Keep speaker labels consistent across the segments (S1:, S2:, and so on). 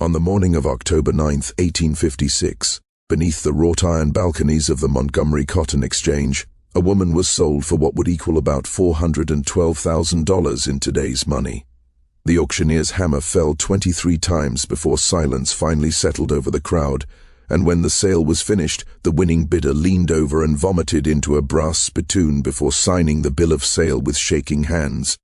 S1: On the morning of October 9, 1856, beneath the wrought iron balconies of the Montgomery Cotton Exchange, a woman was sold for what would equal about $412,000 in today's money. The auctioneer's hammer fell 23 times before silence finally settled over the crowd, and when the sale was finished, the winning bidder leaned over and vomited into a brass spittoon before signing the bill of sale with shaking hands.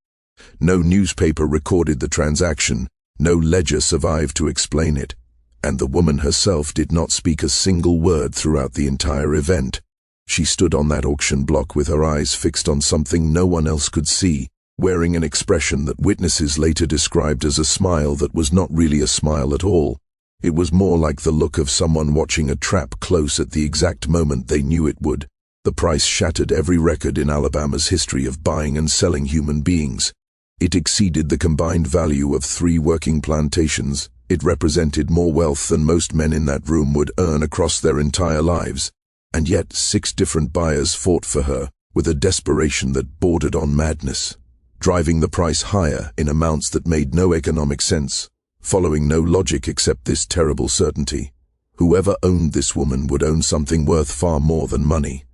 S1: No newspaper recorded the transaction, no ledger survived to explain it, and the woman herself did not speak a single word throughout the entire event. She stood on that auction block with her eyes fixed on something no one else could see, wearing an expression that witnesses later described as a smile that was not really a smile at all. It was more like the look of someone watching a trap close at the exact moment they knew it would. The price shattered every record in Alabama's history of buying and selling human beings. It exceeded the combined value of 3 working plantations. It represented more wealth than most men in that room would earn across their entire lives. And yet 6 different buyers fought for her, with a desperation that bordered on madness, driving the price higher in amounts that made no economic sense, following no logic except this terrible certainty. Whoever owned this woman would own something worth far more than money.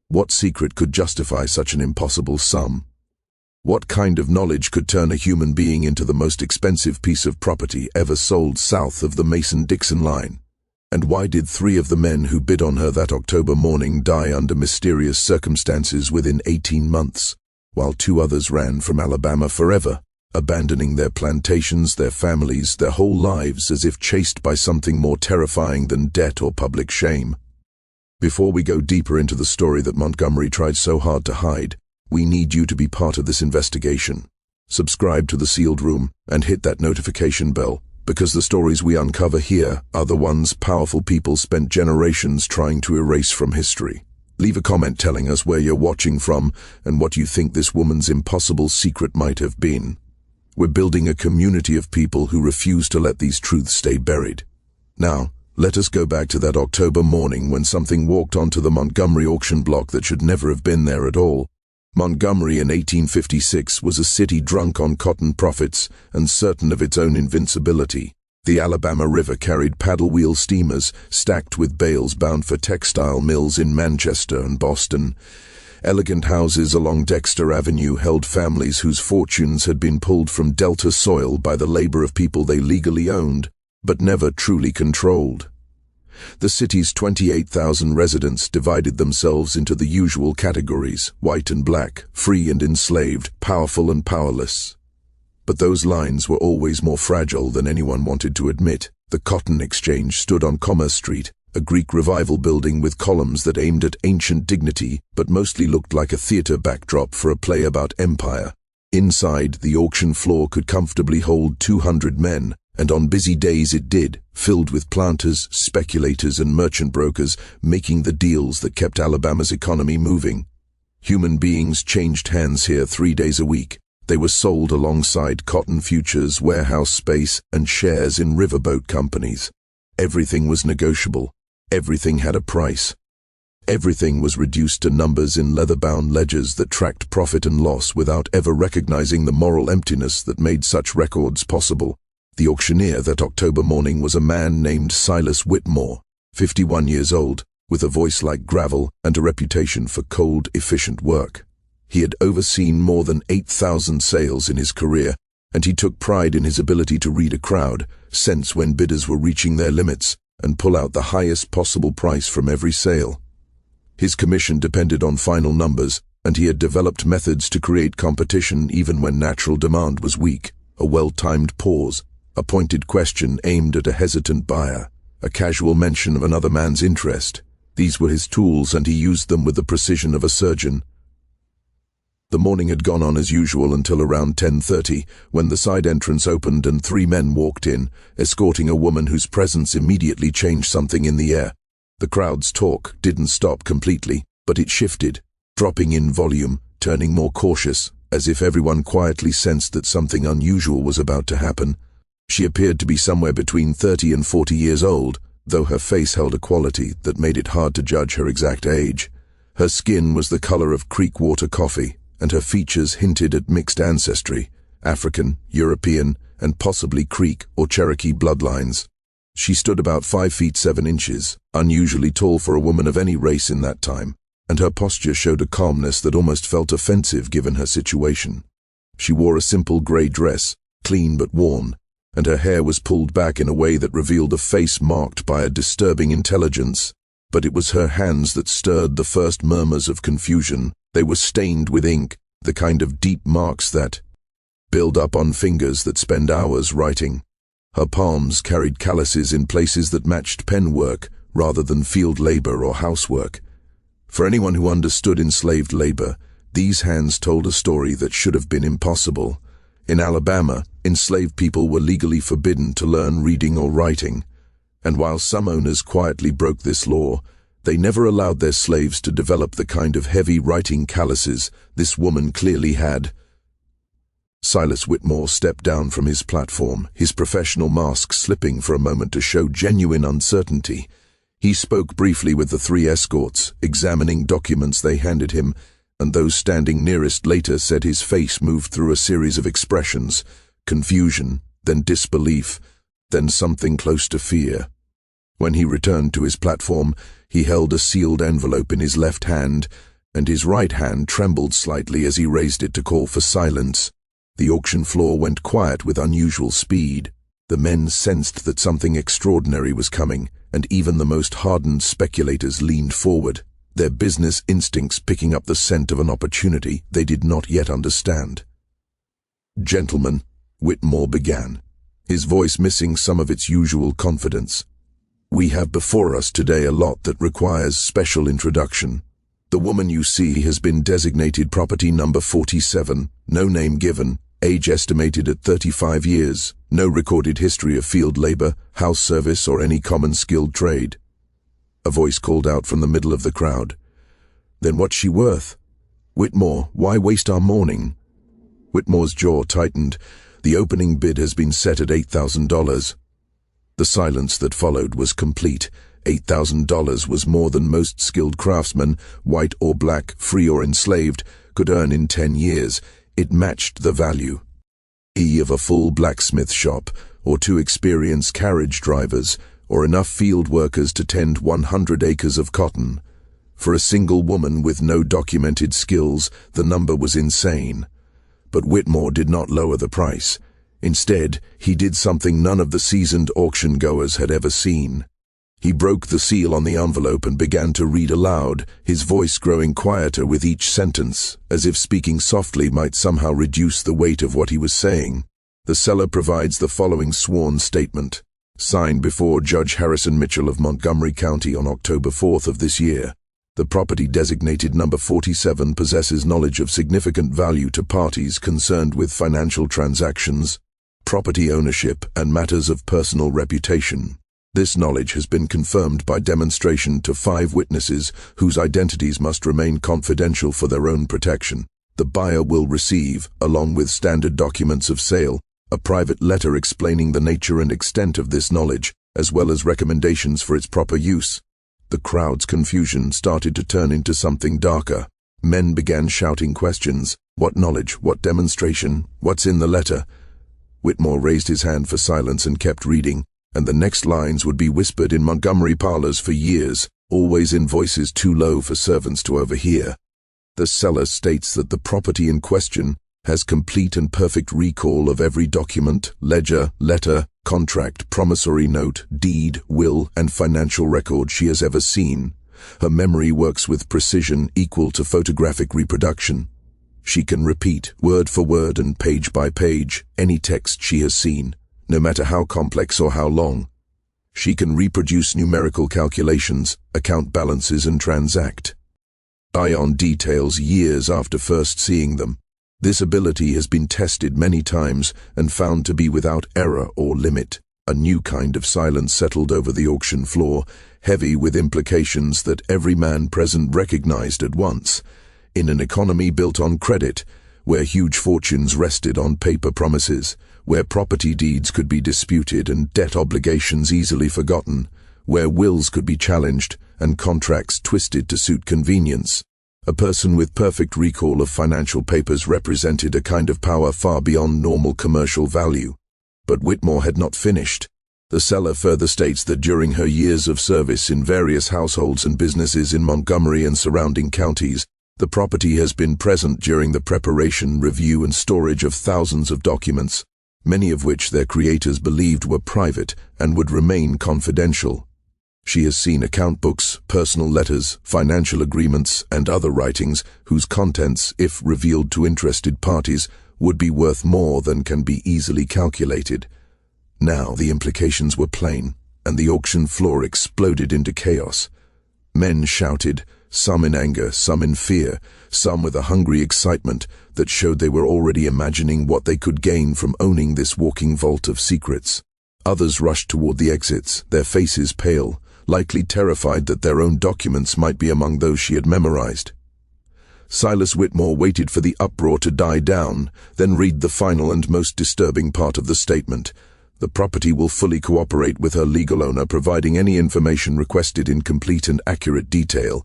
S1: What secret could justify such an impossible sum? What kind of knowledge could turn a human being into the most expensive piece of property ever sold south of the Mason-Dixon line? And why did 3 of the men who bid on her that October morning die under mysterious circumstances within 18 months, while 2 others ran from Alabama forever, abandoning their plantations, their families, their whole lives as if chased by something more terrifying than debt or public shame? Before we go deeper into the story that Montgomery tried so hard to hide, we need you to be part of this investigation. Subscribe to The Sealed Room and hit that notification bell, because the stories we uncover here are the ones powerful people spent generations trying to erase from history. Leave a comment telling us where you're watching from and what you think this woman's impossible secret might have been. We're building a community of people who refuse to let these truths stay buried. Now, let us go back to that October morning when something walked onto the Montgomery auction block that should never have been there at all. Montgomery in 1856 was a city drunk on cotton profits and certain of its own invincibility. The Alabama River carried paddle-wheel steamers stacked with bales bound for textile mills in Manchester and Boston. Elegant houses along Dexter Avenue held families whose fortunes had been pulled from Delta soil by the labor of people they legally owned, but never truly controlled. The city's 28,000 residents divided themselves into the usual categories: white and black, free and enslaved, powerful and powerless. But those lines were always more fragile than anyone wanted to admit. The Cotton Exchange stood on Commerce Street, a Greek revival building with columns that aimed at ancient dignity but mostly looked like a theater backdrop for a play about empire. Inside, the auction floor could comfortably hold 200 men, and on busy days it did, filled with planters, speculators, and merchant brokers making the deals that kept Alabama's economy moving. Human beings changed hands here 3 days a week. They were sold alongside cotton futures, warehouse space, and shares in riverboat companies. Everything was negotiable. Everything had a price. Everything was reduced to numbers in leather-bound ledgers that tracked profit and loss without ever recognizing the moral emptiness that made such records possible. The auctioneer that October morning was a man named Silas Whitmore, 51 years old, with a voice like gravel and a reputation for cold, efficient work. He had overseen more than 8,000 sales in his career, and he took pride in his ability to read a crowd, sense when bidders were reaching their limits, and pull out the highest possible price from every sale. His commission depended on final numbers, and he had developed methods to create competition even when natural demand was weak. A well-timed pause, a pointed question aimed at a hesitant buyer, a casual mention of another man's interest. These were his tools, and he used them with the precision of a surgeon. The morning had gone on as usual until around 10:30, when the side entrance opened and 3 men walked in, escorting a woman whose presence immediately changed something in the air. The crowd's talk didn't stop completely, but it shifted, dropping in volume, turning more cautious, as if everyone quietly sensed that something unusual was about to happen. She appeared to be somewhere between 30 and 40 years old, though her face held a quality that made it hard to judge her exact age. Her skin was the color of creek water coffee, and her features hinted at mixed ancestry, African, European, and possibly Creek or Cherokee bloodlines. She stood about 5 feet 7 inches, unusually tall for a woman of any race in that time, and her posture showed a calmness that almost felt offensive given her situation. She wore a simple grey dress, clean but worn, and her hair was pulled back in a way that revealed a face marked by a disturbing intelligence. But it was her hands that stirred the first murmurs of confusion. They were stained with ink, the kind of deep marks that build up on fingers that spend hours writing. Her palms carried calluses in places that matched pen work rather than field labor or housework. For anyone who understood enslaved labor, these hands told a story that should have been impossible. In Alabama, enslaved people were legally forbidden to learn reading or writing, and while some owners quietly broke this law, they never allowed their slaves to develop the kind of heavy writing calluses this woman clearly had. Silas Whitmore stepped down from his platform, his professional mask slipping for a moment to show genuine uncertainty. He spoke briefly with the 3 escorts, examining documents they handed him, and those standing nearest later said his face moved through a series of expressions: confusion, then disbelief, then something close to fear. When he returned to his platform, he held a sealed envelope in his left hand, and his right hand trembled slightly as he raised it to call for silence. The auction floor went quiet with unusual speed. The men sensed that something extraordinary was coming, and even the most hardened speculators leaned forward, their business instincts picking up the scent of an opportunity they did not yet understand. "Gentlemen," Whitmore began, his voice missing some of its usual confidence, "we have before us today a lot that requires special introduction. The woman you see has been designated property number 47, no name given, age estimated at 35 years, no recorded history of field labor, house service, or any common skilled trade." A voice called out from the middle of the crowd, "Then what's she worth? Whitmore, why waste our morning?" Whitmore's jaw tightened. The opening bid has been set at $8,000. The silence that followed was complete. $8,000 was more than most skilled craftsmen, white or black, free or enslaved, could earn in 10 years. It matched the value of a full blacksmith shop, or 2 experienced carriage drivers, or enough field workers to tend 100 acres of cotton. For a single woman with no documented skills, the number was insane. But Whitmore did not lower the price. Instead, he did something none of the seasoned auction goers had ever seen. He broke the seal on the envelope and began to read aloud, his voice growing quieter with each sentence, as if speaking softly might somehow reduce the weight of what he was saying. The seller provides the following sworn statement, signed before Judge Harrison Mitchell of Montgomery County on October 4th of this year. The property designated number 47 possesses knowledge of significant value to parties concerned with financial transactions, property ownership, and matters of personal reputation. This knowledge has been confirmed by demonstration to 5 witnesses whose identities must remain confidential for their own protection. The buyer will receive, along with standard documents of sale, a private letter explaining the nature and extent of this knowledge, as well as recommendations for its proper use. The crowd's confusion started to turn into something darker. Men began shouting questions. What knowledge? What demonstration? What's in the letter? Whitmore raised his hand for silence and kept reading, and the next lines would be whispered in Montgomery parlors for years, always in voices too low for servants to overhear. The seller states that the property in question has complete and perfect recall of every document, ledger, letter, contract, promissory note, deed, will, and financial record she has ever seen. Her memory works with precision equal to photographic reproduction. She can repeat, word for word and page by page, any text she has seen, no matter how complex or how long. She can reproduce numerical calculations, account balances, and transact on details years after first seeing them. This ability has been tested many times and found to be without error or limit. A new kind of silence settled over the auction floor, heavy with implications that every man present recognized at once. In an economy built on credit, where huge fortunes rested on paper promises, where property deeds could be disputed and debt obligations easily forgotten, where wills could be challenged and contracts twisted to suit convenience, a person with perfect recall of financial papers represented a kind of power far beyond normal commercial value. But Whitmore had not finished. The seller further states that during her years of service in various households and businesses in Montgomery and surrounding counties, the property has been present during the preparation, review, and storage of thousands of documents, many of which their creators believed were private and would remain confidential. She has seen account books, personal letters, financial agreements, and other writings whose contents, if revealed to interested parties, would be worth more than can be easily calculated. Now the implications were plain, and the auction floor exploded into chaos. Men shouted, some in anger, some in fear, some with a hungry excitement that showed they were already imagining what they could gain from owning this walking vault of secrets. Others rushed toward the exits, their faces pale, likely terrified that their own documents might be among those she had memorized. Silas Whitmore waited for the uproar to die down, then read the final and most disturbing part of the statement. The property will fully cooperate with her legal owner, providing any information requested in complete and accurate detail.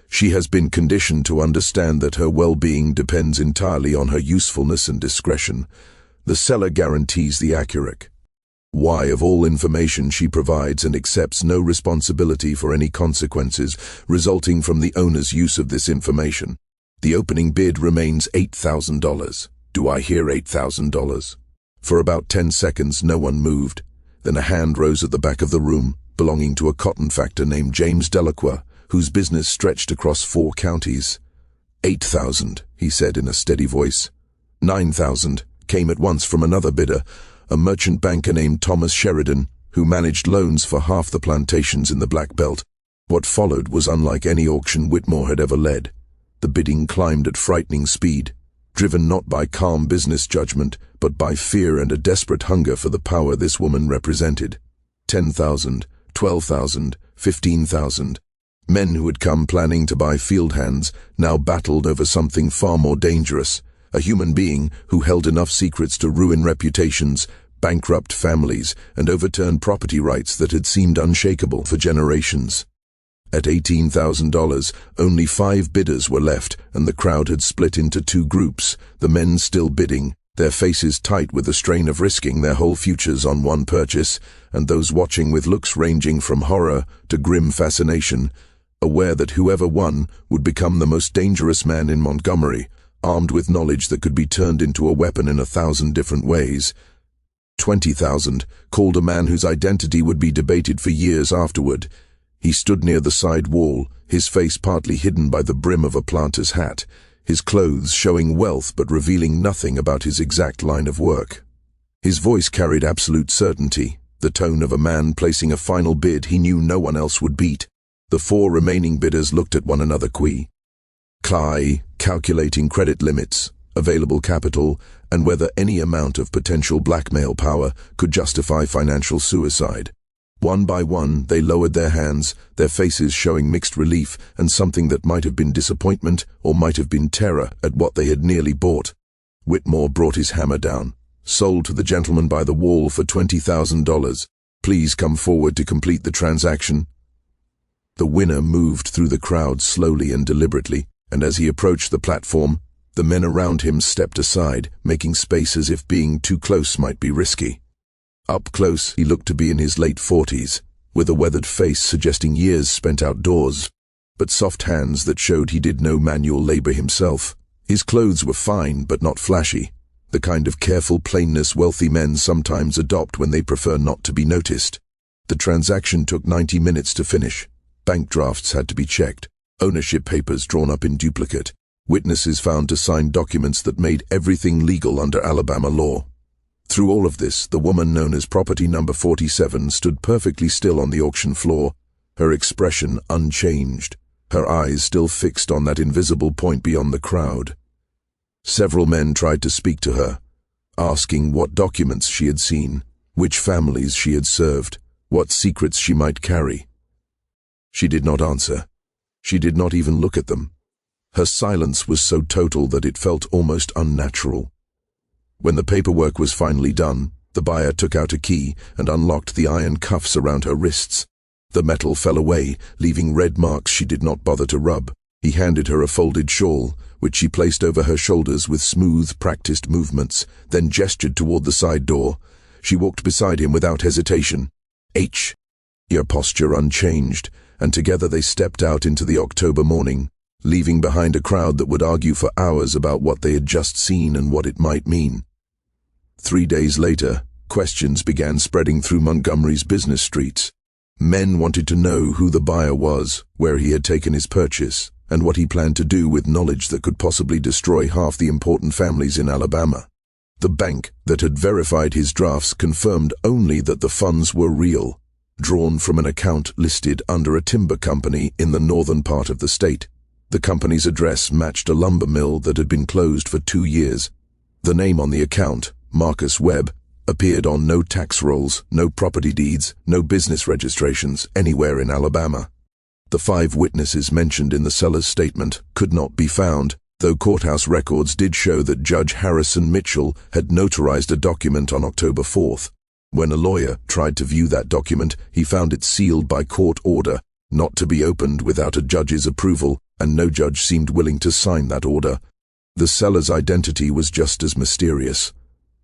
S1: She has been conditioned to understand that her well-being depends entirely on her usefulness and discretion. The seller guarantees the accurate. Why of all information she provides and accepts no responsibility for any consequences resulting from the owner's use of this information. The opening bid remains $8,000. Do I hear $8,000? For about 10 seconds no one moved. Then a hand rose at the back of the room, belonging to a cotton factor named James Delacroix, whose business stretched across 4 counties. 8,000, he said in a steady voice. 9,000 came at once from another bidder, a merchant banker named Thomas Sheridan, who managed loans for half the plantations in the Black Belt. What followed was unlike any auction Whitmore had ever led. The bidding climbed at frightening speed, driven not by calm business judgment, but by fear and a desperate hunger for the power this woman represented. 10,000, 12,000, 15,000. Men who had come planning to buy field hands now battled over something far more dangerous, a human being who held enough secrets to ruin reputations, bankrupt families, and overturn property rights that had seemed unshakable for generations. At $18,000, only 5 bidders were left, and the crowd had split into 2 groups, the men still bidding, their faces tight with the strain of risking their whole futures on one purchase, and those watching with looks ranging from horror to grim fascination, aware that whoever won would become the most dangerous man in Montgomery, armed with knowledge that could be turned into a weapon in 1,000 different ways. 20,000 called a man whose identity would be debated for years afterward. He stood near the side wall, his face partly hidden by the brim of a planter's hat, his clothes showing wealth but revealing nothing about his exact line of work. His voice carried absolute certainty, the tone of a man placing a final bid he knew no one else would beat. The 4 remaining bidders looked at one another calculating credit limits, available capital, and whether any amount of potential blackmail power could justify financial suicide. One by one, they lowered their hands, their faces showing mixed relief and something that might have been disappointment or might have been terror at what they had nearly bought. Whitmore brought his hammer down. Sold to the gentleman by the wall for $20,000. Please come forward to complete the transaction. The winner moved through the crowd slowly and deliberately, and as he approached the platform, the men around him stepped aside, making space as if being too close might be risky. Up close, he looked to be in his late 40s, with a weathered face suggesting years spent outdoors, but soft hands that showed he did no manual labor himself. His clothes were fine but not flashy, the kind of careful plainness wealthy men sometimes adopt when they prefer not to be noticed. The transaction took 90 minutes to finish. Bank drafts had to be checked, ownership papers drawn up in duplicate, witnesses found to sign documents that made everything legal under Alabama law. Through all of this, the woman known as Property Number 47 stood perfectly still on the auction floor, her expression unchanged, her eyes still fixed on that invisible point beyond the crowd. Several men tried to speak to her, asking what documents she had seen, which families she had served, what secrets she might carry. She did not answer. She did not even look at them. Her silence was so total that it felt almost unnatural. When the paperwork was finally done, the buyer took out a key and unlocked the iron cuffs around her wrists. The metal fell away, leaving red marks she did not bother to rub. He handed her a folded shawl, which she placed over her shoulders with smooth, practiced movements, then gestured toward the side door. She walked beside him without hesitation. Her posture unchanged, and together they stepped out into the October morning, leaving behind a crowd that would argue for hours about what they had just seen and what it might mean. 3 days later, questions began spreading through Montgomery's business streets. Men wanted to know who the buyer was, where he had taken his purchase, and what he planned to do with knowledge that could possibly destroy half the important families in Alabama. The bank that had verified his drafts confirmed only that the funds were real, drawn from an account listed under a timber company in the northern part of the state. The company's address matched a lumber mill that had been closed for 2 years. The name on the account, Marcus Webb, appeared on no tax rolls, no property deeds, no business registrations anywhere in Alabama. The 5 witnesses mentioned in the seller's statement could not be found, though courthouse records did show that Judge Harrison Mitchell had notarized a document on October 4th. When a lawyer tried to view that document, he found it sealed by court order, not to be opened without a judge's approval, and no judge seemed willing to sign that order. The seller's identity was just as mysterious.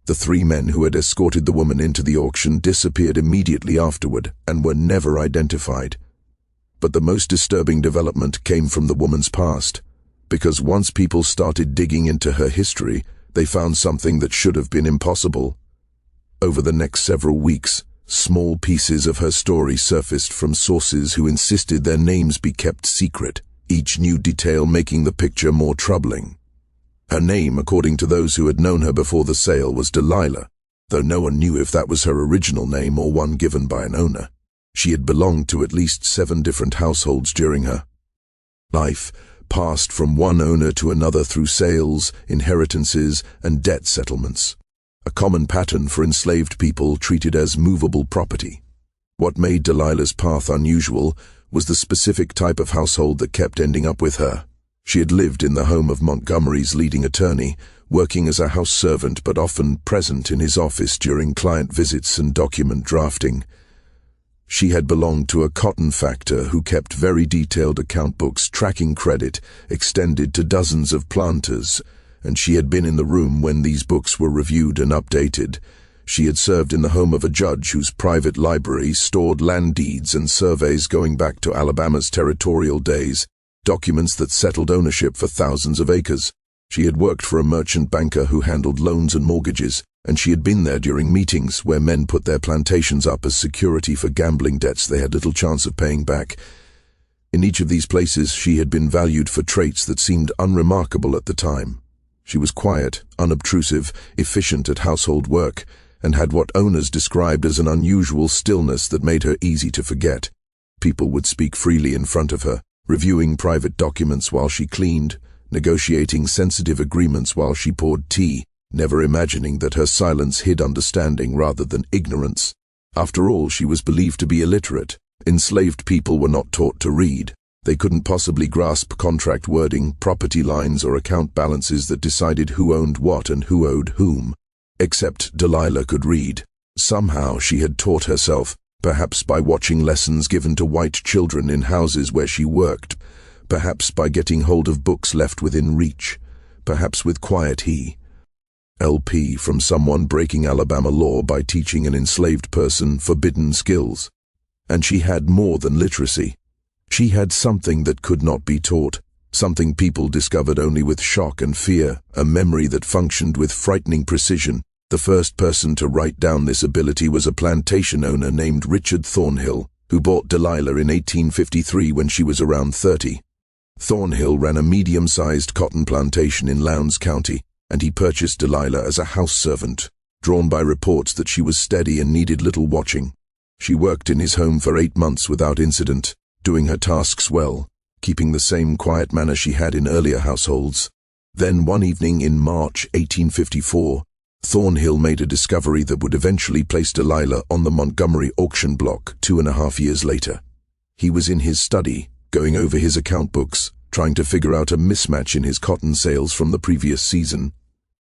S1: The 3 men who had escorted the woman into the auction disappeared immediately afterward and were never identified. But the most disturbing development came from the woman's past, because once people started digging into her history, they found something that should have been impossible. Over the next several weeks, small pieces of her story surfaced from sources who insisted their names be kept secret, each new detail making the picture more troubling. Her name, according to those who had known her before the sale, was Delilah, though no one knew if that was her original name or one given by an owner. She had belonged to at least 7 different households during her life, passed from one owner to another through sales, inheritances, and debt settlements. A common pattern for enslaved people treated as movable property. What made Delilah's path unusual was the specific type of household that kept ending up with her. She had lived in the home of Montgomery's leading attorney, working as a house servant but often present in his office during client visits and document drafting. She had belonged to a cotton factor who kept very detailed account books tracking credit extended to dozens of planters, and she had been in the room when these books were reviewed and updated. She had served in the home of a judge whose private library stored land deeds and surveys going back to Alabama's territorial days, documents that settled ownership for thousands of acres. She had worked for a merchant banker who handled loans and mortgages, and she had been there during meetings where men put their plantations up as security for gambling debts they had little chance of paying back. In each of these places she had been valued for traits that seemed unremarkable at the time. She was quiet, unobtrusive, efficient at household work, and had what owners described as an unusual stillness that made her easy to forget. People would speak freely in front of her, reviewing private documents while she cleaned, negotiating sensitive agreements while she poured tea, never imagining that her silence hid understanding rather than ignorance. After all, she was believed to be illiterate. Enslaved people were not taught to read. They couldn't possibly grasp contract wording, property lines, or account balances that decided who owned what and who owed whom. Except Delilah could read. Somehow she had taught herself, perhaps by watching lessons given to white children in houses where she worked, perhaps by getting hold of books left within reach, perhaps with quiet LP from someone breaking Alabama law by teaching an enslaved person forbidden skills. And she had more than literacy. She had something that could not be taught, something people discovered only with shock and fear, a memory that functioned with frightening precision. The first person to write down this ability was a plantation owner named Richard Thornhill, who bought Delilah in 1853 when she was around 30. Thornhill ran a medium-sized cotton plantation in Lowndes County, and he purchased Delilah as a house servant, drawn by reports that she was steady and needed little watching. She worked in his home for 8 months without incident, doing her tasks well, keeping the same quiet manner she had in earlier households. Then one evening in March 1854, Thornhill made a discovery that would eventually place Delilah on the Montgomery auction block 2.5 years later. He was in his study, going over his account books, trying to figure out a mismatch in his cotton sales from the previous season.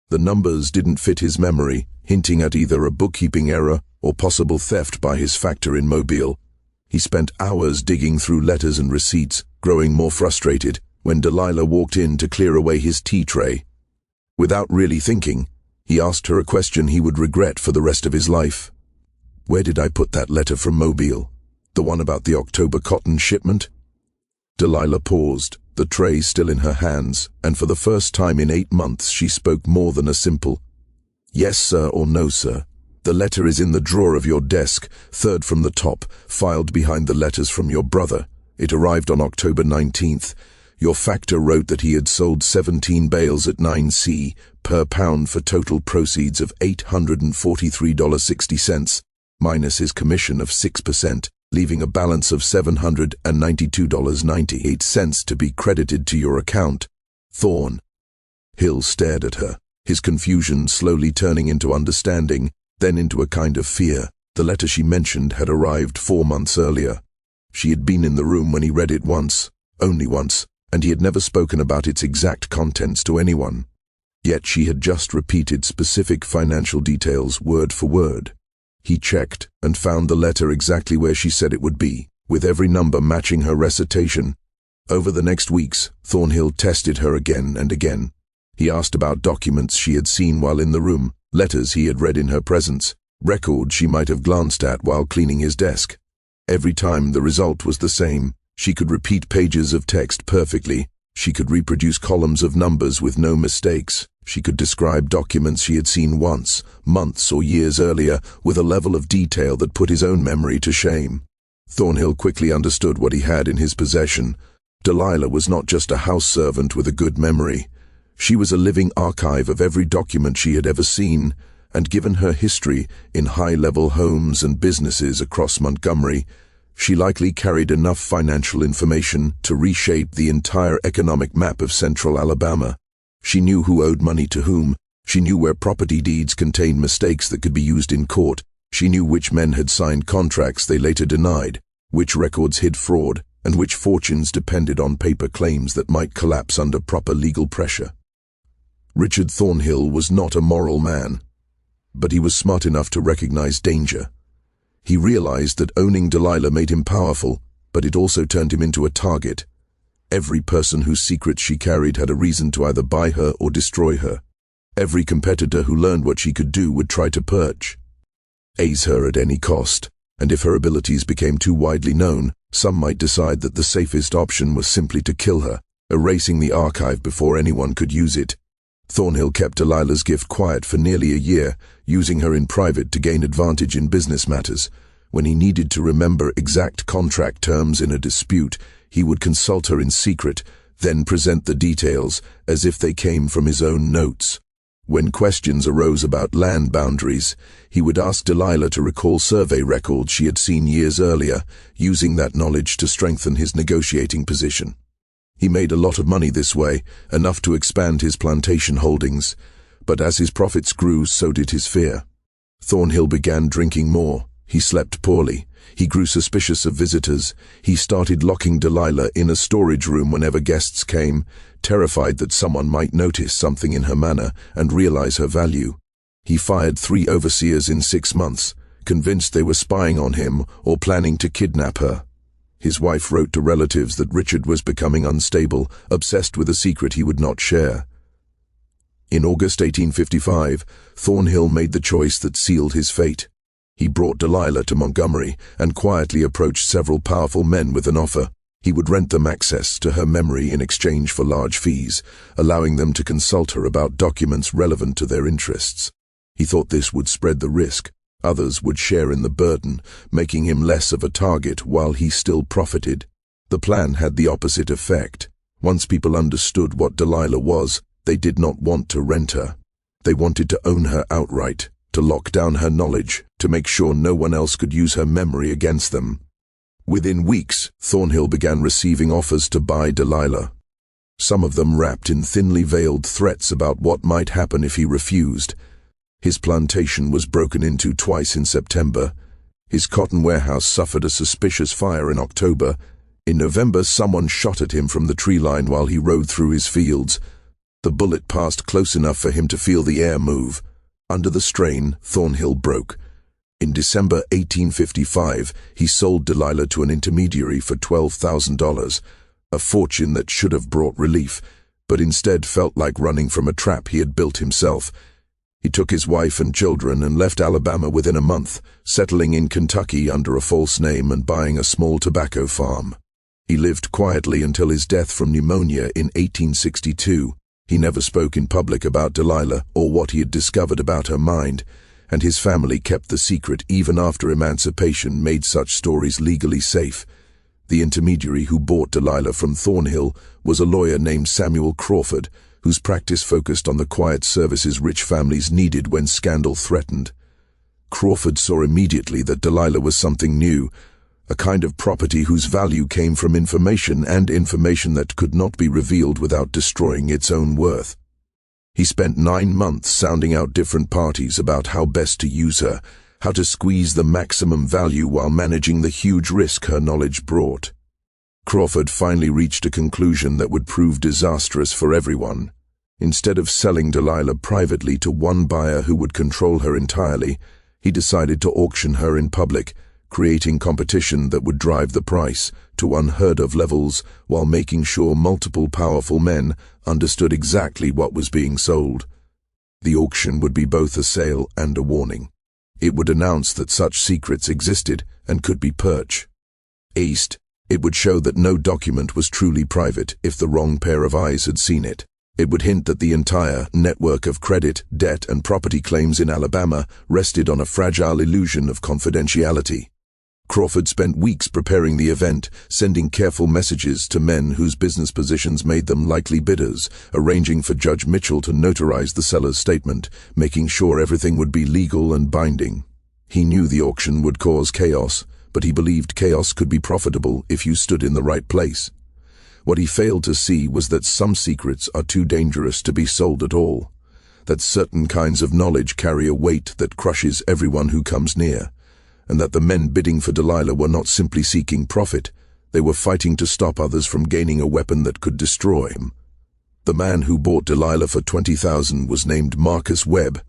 S1: The numbers didn't fit his memory, hinting at either a bookkeeping error or possible theft by his factor in Mobile. He spent hours digging through letters and receipts, growing more frustrated, when Delilah walked in to clear away his tea tray. Without really thinking, He asked her a question he would regret for the rest of his life. "Where did I put that letter from Mobile? The one about the October cotton shipment?" Delilah paused, the tray still in her hands, and for the first time in 8 months she spoke more than a simple, "Yes, sir," or "No, sir." "The letter is in the drawer of your desk, third from the top, filed behind the letters from your brother. It arrived on October 19th. Your factor wrote that he had sold 17 bales at 9C per pound for total proceeds of $843.60, minus his commission of 6%, leaving a balance of $792.98 to be credited to your account. Thorn." Hill stared at her, his confusion slowly turning into understanding, then into a kind of fear. The letter she mentioned had arrived 4 months earlier. She had been in the room when he read it once, only once, and he had never spoken about its exact contents to anyone. Yet she had just repeated specific financial details word for word. He checked and found the letter exactly where she said it would be, with every number matching her recitation. Over the next weeks, Thornhill tested her again and again. He asked about documents she had seen while in the room, letters he had read in her presence, records she might have glanced at while cleaning his desk. Every time the result was the same. She could repeat pages of text perfectly. She could reproduce columns of numbers with no mistakes. She could describe documents she had seen once, months or years earlier, with a level of detail that put his own memory to shame. Thornhill quickly understood what he had in his possession. Delilah was not just a house servant with a good memory. She was a living archive of every document she had ever seen, and given her history in high-level homes and businesses across Montgomery, she likely carried enough financial information to reshape the entire economic map of central Alabama. She knew who owed money to whom. She knew where property deeds contained mistakes that could be used in court. She knew which men had signed contracts they later denied, which records hid fraud, and which fortunes depended on paper claims that might collapse under proper legal pressure. Richard Thornhill was not a moral man, but he was smart enough to recognize danger. He realized that owning Delilah made him powerful, but it also turned him into a target. Every person whose secrets she carried had a reason to either buy her or destroy her. Every competitor who learned what she could do would try to ace her at any cost, and if her abilities became too widely known, some might decide that the safest option was simply to kill her, erasing the archive before anyone could use it. Thornhill kept Delilah's gift quiet for nearly a year, using her in private to gain advantage in business matters. When he needed to remember exact contract terms in a dispute, he would consult her in secret, then present the details as if they came from his own notes. When questions arose about land boundaries, he would ask Delilah to recall survey records she had seen years earlier, using that knowledge to strengthen his negotiating position. He made a lot of money this way, enough to expand his plantation holdings, but as his profits grew, so did his fear. Thornhill began drinking more. He slept poorly. He grew suspicious of visitors. He started locking Delilah in a storage room whenever guests came, terrified that someone might notice something in her manner and realize her value. He fired 3 overseers in 6 months, convinced they were spying on him or planning to kidnap her. His wife wrote to relatives that Richard was becoming unstable, obsessed with a secret he would not share. In August 1855, Thornhill made the choice that sealed his fate. He brought Delilah to Montgomery and quietly approached several powerful men with an offer. He would rent them access to her memory in exchange for large fees, allowing them to consult her about documents relevant to their interests. He thought this would spread the risk. Others would share in the burden, making him less of a target while he still profited. The plan had the opposite effect. Once people understood what Delilah was, they did not want to rent her. They wanted to own her outright, to lock down her knowledge, to make sure no one else could use her memory against them. Within weeks, Thornhill began receiving offers to buy Delilah. Some of them wrapped in thinly veiled threats about what might happen if he refused. His plantation was broken into twice in September. His cotton warehouse suffered a suspicious fire in October. In November, someone shot at him from the tree line while he rode through his fields. The bullet passed close enough for him to feel the air move. Under the strain, Thornhill broke. In December 1855, he sold Delilah to an intermediary for $12,000, a fortune that should have brought relief, but instead felt like running from a trap he had built himself. He took his wife and children and left Alabama within a month, settling in Kentucky under a false name and buying a small tobacco farm. He lived quietly until his death from pneumonia in 1862. He never spoke in public about Delilah or what he had discovered about her mind, and his family kept the secret even after emancipation made such stories legally safe. The intermediary who bought Delilah from Thornhill was a lawyer named Samuel Crawford, whose practice focused on the quiet services rich families needed when scandal threatened. Crawford saw immediately that Delilah was something new, a kind of property whose value came from information, and information that could not be revealed without destroying its own worth. He spent 9 months sounding out different parties about how best to use her, how to squeeze the maximum value while managing the huge risk her knowledge brought. Crawford finally reached a conclusion that would prove disastrous for everyone. Instead of selling Delilah privately to one buyer who would control her entirely, he decided to auction her in public, creating competition that would drive the price to unheard-of levels while making sure multiple powerful men understood exactly what was being sold. The auction would be both a sale and a warning. It would announce that such secrets existed and could be purchased. It would show that no document was truly private if the wrong pair of eyes had seen it. It would hint that the entire network of credit, debt, and property claims in Alabama rested on a fragile illusion of confidentiality. Crawford spent weeks preparing the event, sending careful messages to men whose business positions made them likely bidders, arranging for Judge Mitchell to notarize the seller's statement, making sure everything would be legal and binding. He knew the auction would cause chaos, but he believed chaos could be profitable if you stood in the right place. What he failed to see was that some secrets are too dangerous to be sold at all, that certain kinds of knowledge carry a weight that crushes everyone who comes near, and that the men bidding for Delilah were not simply seeking profit, they were fighting to stop others from gaining a weapon that could destroy him. The man who bought Delilah for $20,000 was named Marcus Webb.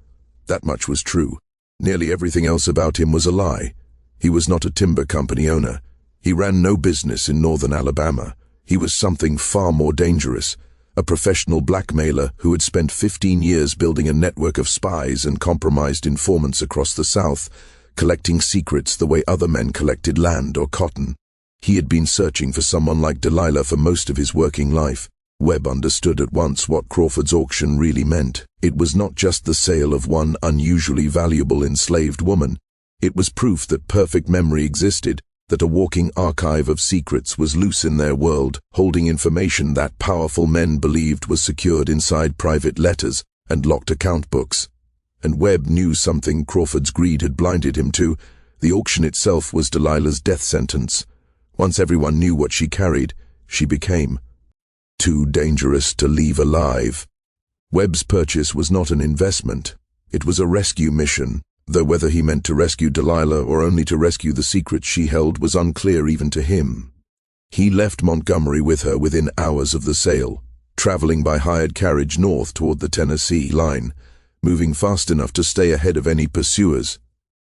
S1: That much was true. Nearly everything else about him was a lie. He was not a timber company owner. He ran no business in northern Alabama. He was something far more dangerous, a professional blackmailer who had spent 15 years building a network of spies and compromised informants across the South, collecting secrets the way other men collected land or cotton. He had been searching for someone like Delilah for most of his working life. Webb understood at once what Crawford's auction really meant. It was not just the sale of one unusually valuable enslaved woman. It was proof that perfect memory existed, that a walking archive of secrets was loose in their world, holding information that powerful men believed was secured inside private letters and locked account books. And Webb knew something Crawford's greed had blinded him to. The auction itself was Delilah's death sentence. Once everyone knew what she carried, she became too dangerous to leave alive. Webb's purchase was not an investment. It was a rescue mission, though whether he meant to rescue Delilah or only to rescue the secrets she held was unclear even to him. He left Montgomery with her within hours of the sale, traveling by hired carriage north toward the Tennessee line, moving fast enough to stay ahead of any pursuers.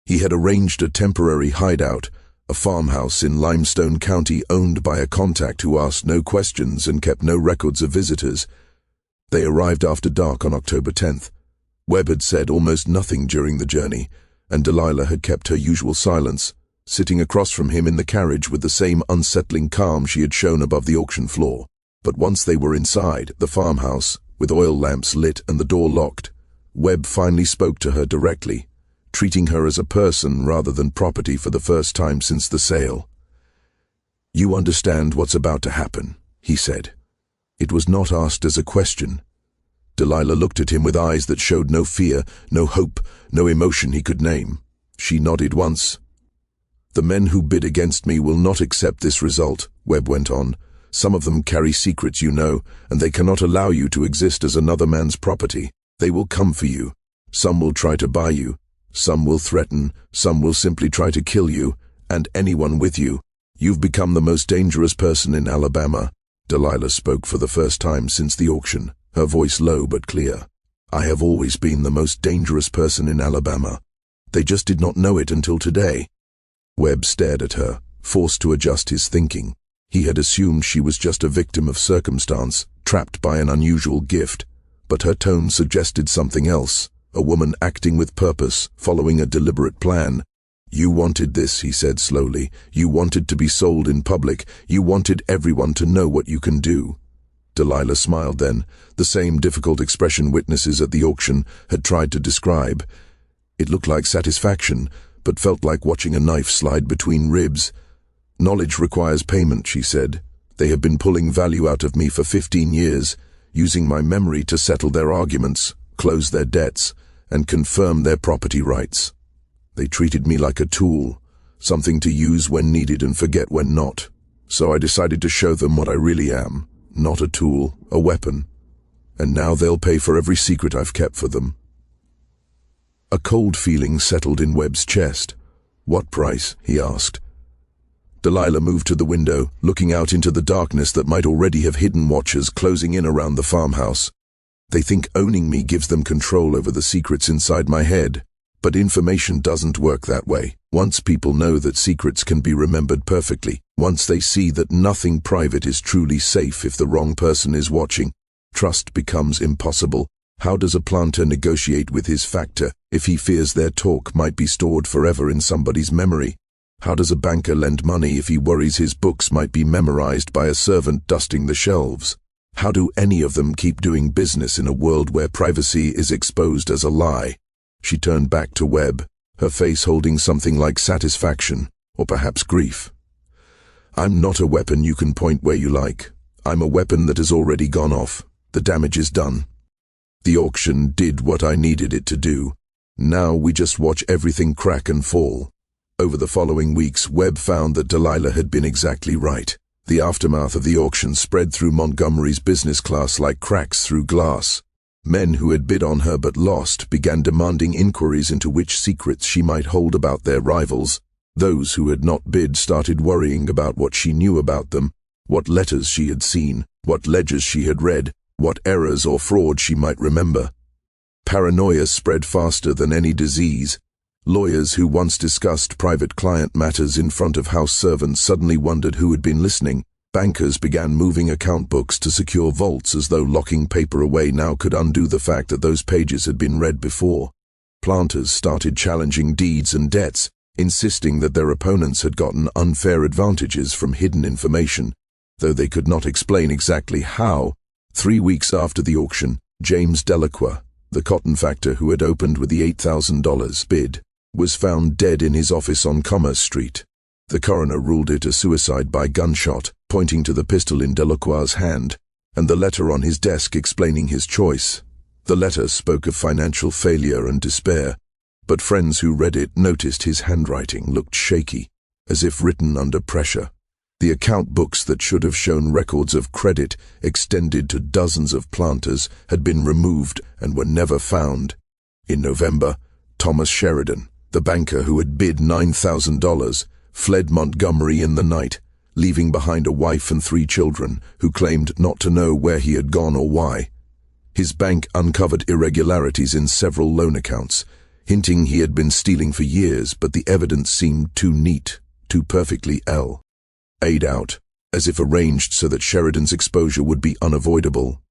S1: He had arranged a temporary hideout, a farmhouse in Limestone County owned by a contact who asked no questions and kept no records of visitors. They arrived after dark on October 10th. Webb had said almost nothing during the journey, and Delilah had kept her usual silence, sitting across from him in the carriage with the same unsettling calm she had shown above the auction floor. But once they were inside the farmhouse, with oil lamps lit and the door locked, Webb finally spoke to her directly, treating her as a person rather than property for the first time since the sale. "You understand what's about to happen," he said. It was not asked as a question. Delilah looked at him with eyes that showed no fear, no hope, no emotion he could name. She nodded once. "The men who bid against me will not accept this result," Webb went on. "Some of them carry secrets, you know, and they cannot allow you to exist as another man's property. They will come for you. Some will try to buy you. Some will threaten. Some will simply try to kill you, and anyone with you. You've become the most dangerous person in Alabama." Delilah spoke for the first time since the auction, her voice low but clear. "I have always been the most dangerous person in Alabama. They just did not know it until today." Webb stared at her, forced to adjust his thinking. He had assumed she was just a victim of circumstance, trapped by an unusual gift, but her tone suggested something else, a woman acting with purpose, following a deliberate plan. "You wanted this," he said slowly. "You wanted to be sold in public. You wanted everyone to know what you can do." Delilah smiled then, the same difficult expression witnesses at the auction had tried to describe. It looked like satisfaction, but felt like watching a knife slide between ribs. "Knowledge requires payment," she said. "They have been pulling value out of me for 15 years, using my memory to settle their arguments, close their debts, and confirm their property rights. They treated me like a tool, something to use when needed and forget when not. So I decided to show them what I really am. Not a tool, a weapon. And now they'll pay for every secret I've kept for them." A cold feeling settled in Webb's chest. "What price?" he asked. Delilah moved to the window, looking out into the darkness that might already have hidden watchers closing in around the farmhouse. "They think owning me gives them control over the secrets inside my head. But information doesn't work that way. Once people know that secrets can be remembered perfectly, once they see that nothing private is truly safe if the wrong person is watching, trust becomes impossible. How does a planter negotiate with his factor if he fears their talk might be stored forever in somebody's memory? How does a banker lend money if he worries his books might be memorized by a servant dusting the shelves? How do any of them keep doing business in a world where privacy is exposed as a lie?" She turned back to Webb, her face holding something like satisfaction, or perhaps grief. "I'm not a weapon you can point where you like. I'm a weapon that has already gone off. The damage is done. The auction did what I needed it to do. Now we just watch everything crack and fall." Over the following weeks, Webb found that Delilah had been exactly right. The aftermath of the auction spread through Montgomery's business class like cracks through glass. Men who had bid on her but lost began demanding inquiries into which secrets she might hold about their rivals. Those who had not bid started worrying about what she knew about them, what letters she had seen, what ledgers she had read, what errors or fraud she might remember. Paranoia spread faster than any disease. Lawyers who once discussed private client matters in front of house servants suddenly wondered who had been listening. Bankers began moving account books to secure vaults as though locking paper away now could undo the fact that those pages had been read before. Planters started challenging deeds and debts, insisting that their opponents had gotten unfair advantages from hidden information, though they could not explain exactly how. 3 weeks after the auction, James Delacroix, the cotton factor who had opened with the $8,000 bid, was found dead in his office on Commerce Street. The coroner ruled it a suicide by gunshot, pointing to the pistol in Delacroix's hand, and the letter on his desk explaining his choice. The letter spoke of financial failure and despair, but friends who read it noticed his handwriting looked shaky, as if written under pressure. The account books that should have shown records of credit extended to dozens of planters had been removed and were never found. In November, Thomas Sheridan, the banker who had bid $9,000, fled Montgomery in the night, leaving behind a wife and 3 children who claimed not to know where he had gone or why. His bank uncovered irregularities in several loan accounts, hinting he had been stealing for years, but the evidence seemed too neat, too perfectly laid out, as if arranged so that Sheridan's exposure would be unavoidable.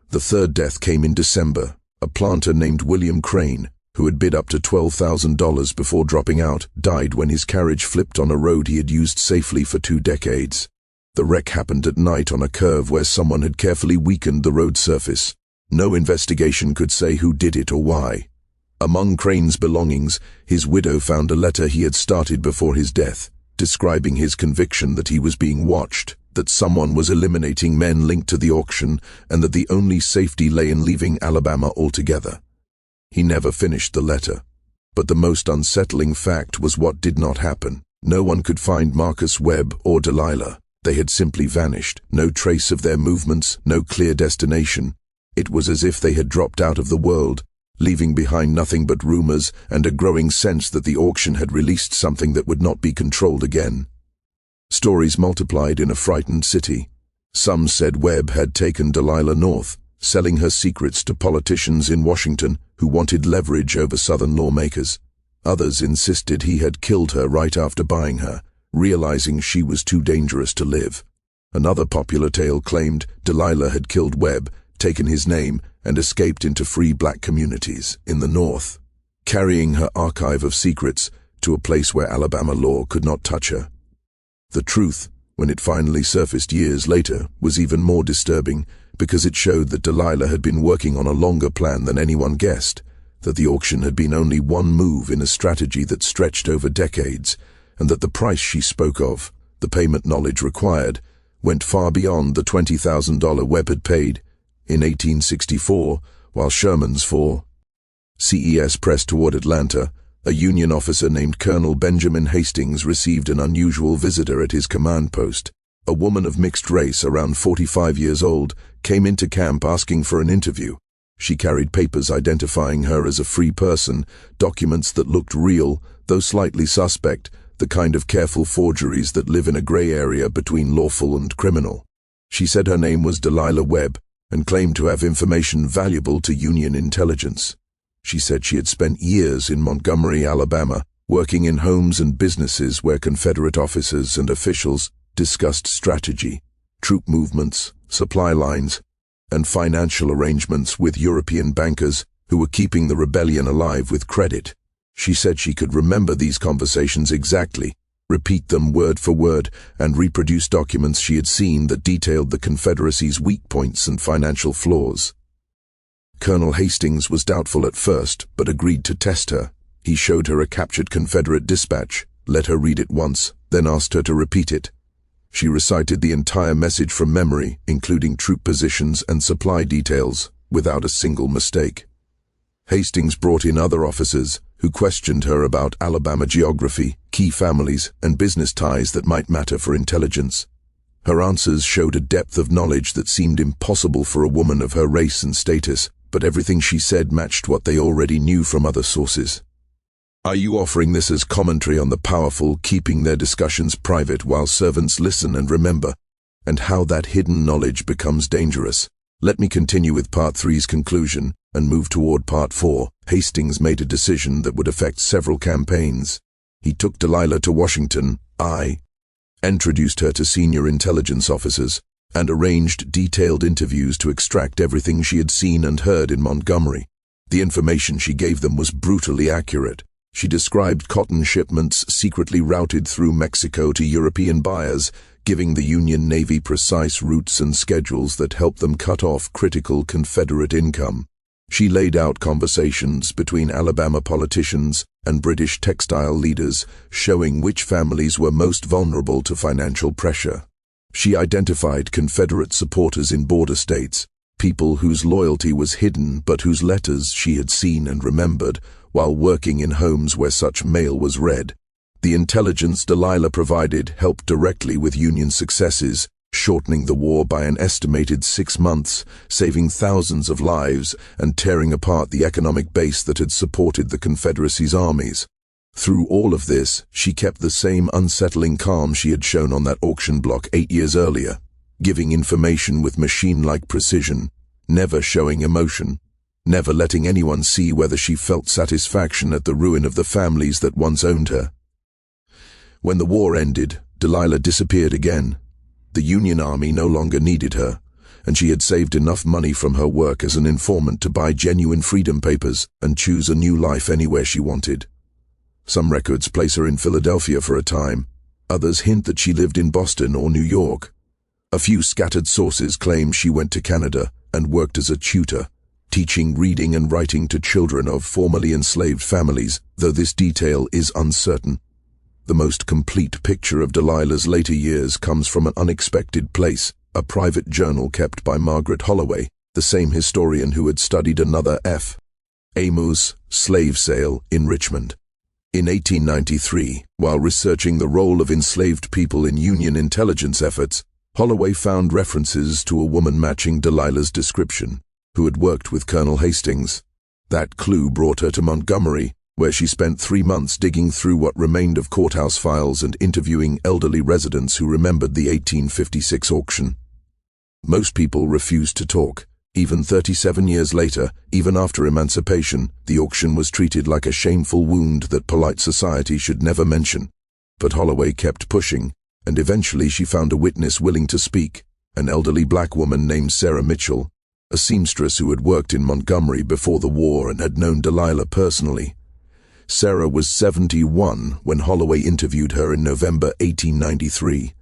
S1: The third death came in December. A planter named William Crane, who had bid up to $12,000 before dropping out, died when his carriage flipped on a road he had used safely for 2 decades. The wreck happened at night on a curve where someone had carefully weakened the road surface. No investigation could say who did it or why. Among Crane's belongings, his widow found a letter he had started before his death, describing his conviction that he was being watched, that someone was eliminating men linked to the auction, and that the only safety lay in leaving Alabama altogether. He never finished the letter. But the most unsettling fact was what did not happen. No one could find Marcus Webb or Delilah. They had simply vanished. No trace of their movements, no clear destination. It was as if they had dropped out of the world, leaving behind nothing but rumors and a growing sense that the auction had released something that would not be controlled again. Stories multiplied in a frightened city. Some said Webb had taken Delilah north, selling her secrets to politicians in Washington who wanted leverage over Southern lawmakers. Others insisted he had killed her right after buying her, realizing she was too dangerous to live. Another popular tale claimed Delilah had killed Webb, taken his name, and escaped into free black communities in the North, carrying her archive of secrets to a place where Alabama law could not touch her. The truth, when it finally surfaced years later, was even more disturbing because it showed that Delilah had been working on a longer plan than anyone guessed, that the auction had been only one move in a strategy that stretched over decades, and that the price she spoke of, the payment knowledge required, went far beyond the $20,000 Webb had paid in 1864, while Sherman's for CES pressed toward Atlanta. A Union officer named Colonel Benjamin Hastings received an unusual visitor at his command post. A woman of mixed race, around 45 years old, came into camp asking for an interview. She carried papers identifying her as a free person, documents that looked real, though slightly suspect, the kind of careful forgeries that live in a gray area between lawful and criminal. She said her name was Delilah Webb and claimed to have information valuable to Union intelligence. She said she had spent years in Montgomery, Alabama, working in homes and businesses where Confederate officers and officials discussed strategy, troop movements, supply lines, and financial arrangements with European bankers who were keeping the rebellion alive with credit. She said she could remember these conversations exactly, repeat them word for word, and reproduce documents she had seen that detailed the Confederacy's weak points and financial flaws. Colonel Hastings was doubtful at first, but agreed to test her. He showed her a captured Confederate dispatch, let her read it once, then asked her to repeat it. She recited the entire message from memory, including troop positions and supply details, without a single mistake. Hastings brought in other officers, who questioned her about Alabama geography, key families, and business ties that might matter for intelligence. Her answers showed a depth of knowledge that seemed impossible for a woman of her race and status, but everything she said matched what they already knew from other sources. Are you offering this as commentary on the powerful keeping their discussions private while servants listen and remember, and how that hidden knowledge becomes dangerous? Let me continue with Part 3's conclusion and move toward Part 4. Hastings made a decision that would affect several campaigns. He took Delilah to Washington, introduced her to senior intelligence officers, and arranged detailed interviews to extract everything she had seen and heard in Montgomery. The information she gave them was brutally accurate. She described cotton shipments secretly routed through Mexico to European buyers, giving the Union Navy precise routes and schedules that helped them cut off critical Confederate income. She laid out conversations between Alabama politicians and British textile leaders, showing which families were most vulnerable to financial pressure. She identified Confederate supporters in border states, people whose loyalty was hidden but whose letters she had seen and remembered while working in homes where such mail was read. The intelligence Delilah provided helped directly with Union successes, shortening the war by an estimated 6 months, saving thousands of lives and tearing apart the economic base that had supported the Confederacy's armies. Through all of this, she kept the same unsettling calm she had shown on that auction block 8 years earlier, giving information with machine-like precision, never showing emotion, never letting anyone see whether she felt satisfaction at the ruin of the families that once owned her. When the war ended, Delilah disappeared again. The Union Army no longer needed her, and she had saved enough money from her work as an informant to buy genuine freedom papers and choose a new life anywhere she wanted. Some records place her in Philadelphia for a time. Others hint that she lived in Boston or New York. A few scattered sources claim she went to Canada and worked as a tutor, teaching reading and writing to children of formerly enslaved families, though this detail is uncertain. The most complete picture of Delilah's later years comes from an unexpected place, a private journal kept by Margaret Holloway, the same historian who had studied another F. Amos slave sale in Richmond. In 1893, while researching the role of enslaved people in Union intelligence efforts, Holloway found references to a woman matching Delilah's description, who had worked with Colonel Hastings. That clue brought her to Montgomery, where she spent 3 months digging through what remained of courthouse files and interviewing elderly residents who remembered the 1856 auction. Most people refused to talk. Even 37 years later, even after emancipation, the auction was treated like a shameful wound that polite society should never mention. But Holloway kept pushing, and eventually she found a witness willing to speak, an elderly black woman named Sarah Mitchell. a seamstress who had worked in Montgomery before the war and had known Delilah personally. Sarah was 71 when Holloway interviewed her in November 1893.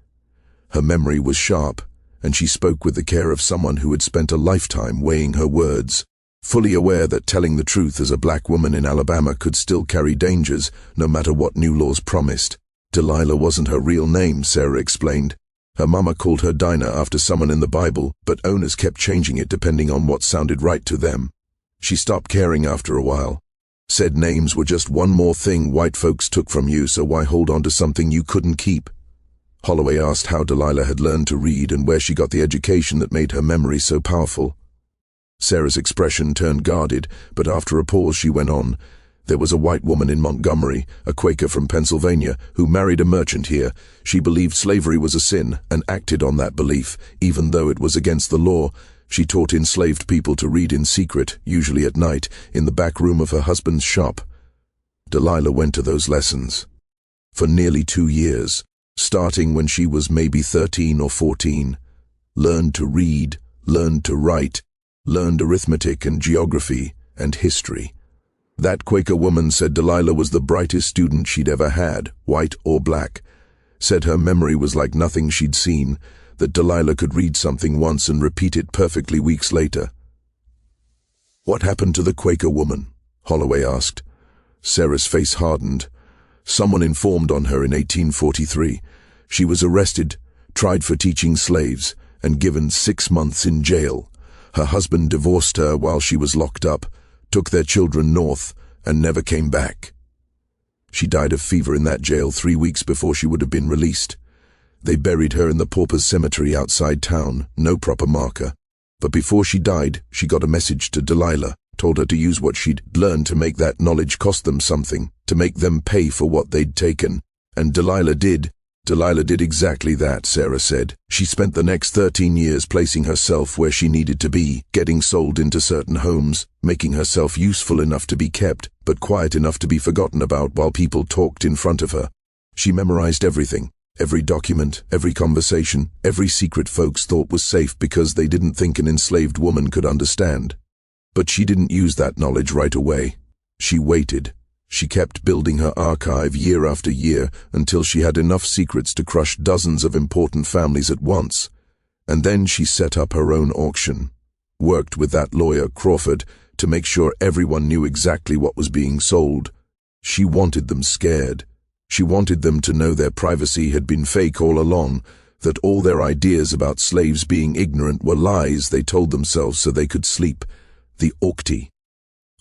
S1: Her memory was sharp, and she spoke with the care of someone who had spent a lifetime weighing her words, fully aware that telling the truth as a black woman in Alabama could still carry dangers, no matter what new laws promised. Delilah wasn't her real name, Sarah explained. Her mama called her Dinah after someone in the Bible, but owners kept changing it depending on what sounded right to them. She stopped caring after a while. Said names were just one more thing white folks took from you, so why hold on to something you couldn't keep? Holloway asked how Delilah had learned to read and where she got the education that made her memory so powerful. Sarah's expression turned guarded, but after a pause she went on. There was a white woman in Montgomery, a Quaker from Pennsylvania, who married a merchant here. She believed slavery was a sin and acted on that belief, even though it was against the law. She taught enslaved people to read in secret, usually at night, in the back room of her husband's shop. Delilah went to those lessons for nearly 2 years, starting when she was maybe 13 or 14. Learned to read, learned to write, learned arithmetic and geography and history. That Quaker woman said Delilah was the brightest student she'd ever had, white or black. Said her memory was like nothing she'd seen, that Delilah could read something once and repeat it perfectly weeks later. "What happened to the Quaker woman?" Holloway asked. Sarah's face hardened. Someone informed on her in 1843. She was arrested, tried for teaching slaves, and given 6 months in jail. Her husband divorced her while she was locked up, took their children north, and never came back. She died of fever in that jail 3 weeks before she would have been released. They buried her in the paupers' cemetery outside town, no proper marker. But before she died, she got a message to Delilah, told her to use what she'd learned to make that knowledge cost them something, to make them pay for what they'd taken. And Delilah did. Delilah did exactly that, Sarah said. She spent the next 13 years placing herself where she needed to be, getting sold into certain homes, making herself useful enough to be kept, but quiet enough to be forgotten about while people talked in front of her. She memorized everything, every document, every conversation, every secret folks thought was safe because they didn't think an enslaved woman could understand. But she didn't use that knowledge right away. She waited. She kept building her archive year after year until she had enough secrets to crush dozens of important families at once. And then she set up her own auction. Worked with that lawyer, Crawford, to make sure everyone knew exactly what was being sold. She wanted them scared. She wanted them to know their privacy had been fake all along, that all their ideas about slaves being ignorant were lies they told themselves so they could sleep. The Octi.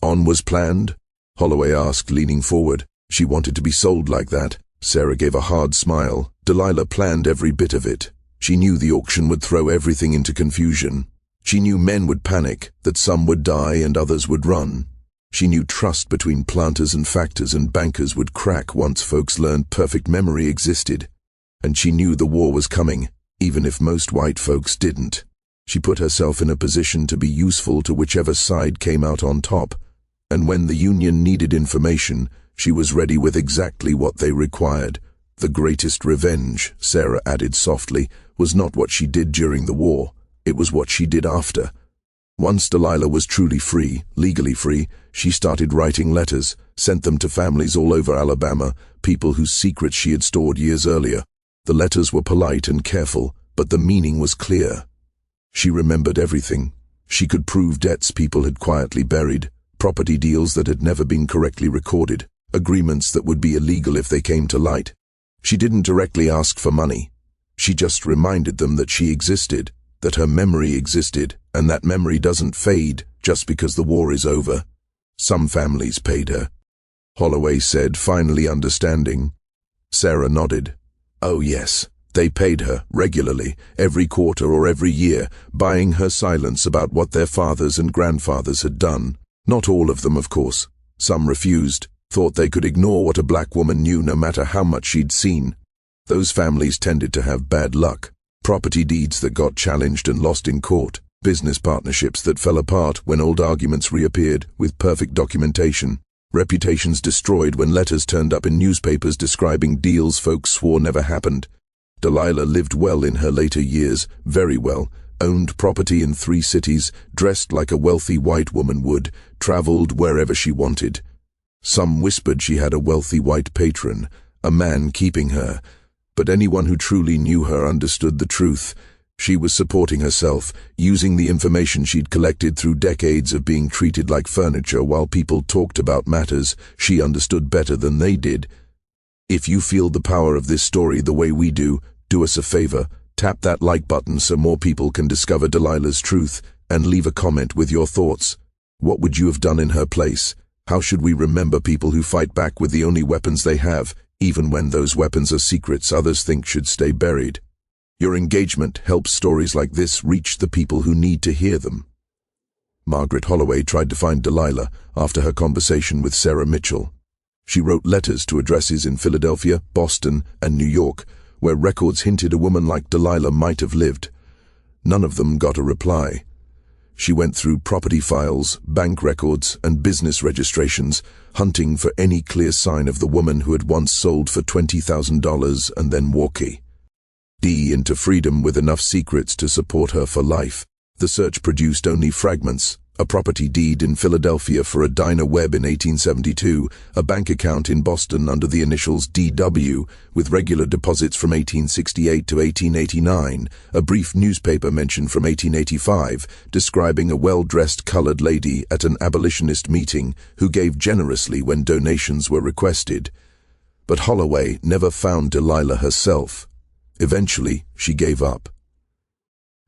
S1: On was planned? Holloway asked, leaning forward. She wanted to be sold like that. Sarah gave a hard smile. Delilah planned every bit of it. She knew the auction would throw everything into confusion. She knew men would panic, that some would die and others would run. She knew trust between planters and factors and bankers would crack once folks learned perfect memory existed. And she knew the war was coming, even if most white folks didn't. She put herself in a position to be useful to whichever side came out on top. And when the Union needed information, she was ready with exactly what they required. The greatest revenge, Sarah added softly, was not what she did during the war. It was what she did after. Once Delilah was truly free, legally free, she started writing letters, sent them to families all over Alabama, people whose secrets she had stored years earlier. The letters were polite and careful, but the meaning was clear. She remembered everything. She could prove debts people had quietly buried, property deals that had never been correctly recorded, agreements that would be illegal if they came to light. She didn't directly ask for money. She just reminded them that she existed, that her memory existed, and that memory doesn't fade just because the war is over. Some families paid her. Holloway said, finally understanding. Sarah nodded. Oh yes, they paid her regularly, every quarter or every year, buying her silence about what their fathers and grandfathers had done. Not all of them, of course. Some refused, thought they could ignore what a black woman knew no matter how much she'd seen. Those families tended to have bad luck. Property deeds that got challenged and lost in court. Business partnerships that fell apart when old arguments reappeared with perfect documentation. Reputations destroyed when letters turned up in newspapers describing deals folks swore never happened. Delilah lived well in her later years, very well, owned property in 3 cities, dressed like a wealthy white woman would, traveled wherever she wanted. Some whispered she had a wealthy white patron, a man keeping her, but anyone who truly knew her understood the truth. She was supporting herself, using the information she'd collected through decades of being treated like furniture while people talked about matters she understood better than they did. If you feel the power of this story the way we do us a favor, tap that like button so more people can discover Delilah's truth, and leave a comment with your thoughts. What would you have done in her place? How should we remember people who fight back with the only weapons they have, even when those weapons are secrets others think should stay buried? Your engagement helps stories like this reach the people who need to hear them. Margaret Holloway tried to find Delilah after her conversation with Sarah Mitchell. She wrote letters to addresses in Philadelphia, Boston, and New York, where records hinted a woman like Delilah might have lived. None of them got a reply. She went through property files, bank records, and business registrations, hunting for any clear sign of the woman who had once sold for $20,000 and then walkie into freedom with enough secrets to support her for life. The search produced only fragments: a property deed in Philadelphia for a Dinah Webb in 1872, a bank account in Boston under the initials D.W. with regular deposits from 1868 to 1889, a brief newspaper mention from 1885 describing a well-dressed colored lady at an abolitionist meeting who gave generously when donations were requested. But Holloway never found Delilah herself. Eventually, she gave up.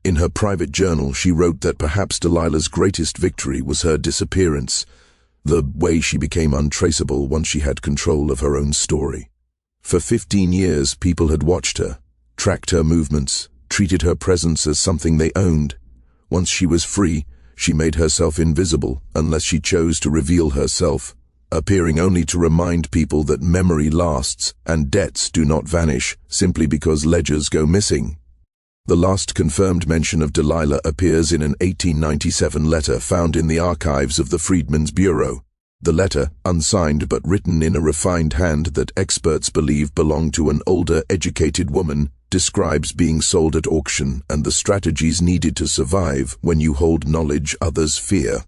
S1: In her private journal, she wrote that perhaps Delilah's greatest victory was her disappearance, the way she became untraceable once she had control of her own story. For 15 years, people had watched her, tracked her movements, treated her presence as something they owned. Once she was free, she made herself invisible unless she chose to reveal herself, appearing only to remind people that memory lasts and debts do not vanish simply because ledgers go missing. The last confirmed mention of Delilah appears in an 1897 letter found in the archives of the Freedmen's Bureau. The letter, unsigned but written in a refined hand that experts believe belonged to an older, educated woman, describes being sold at auction and the strategies needed to survive when you hold knowledge others fear.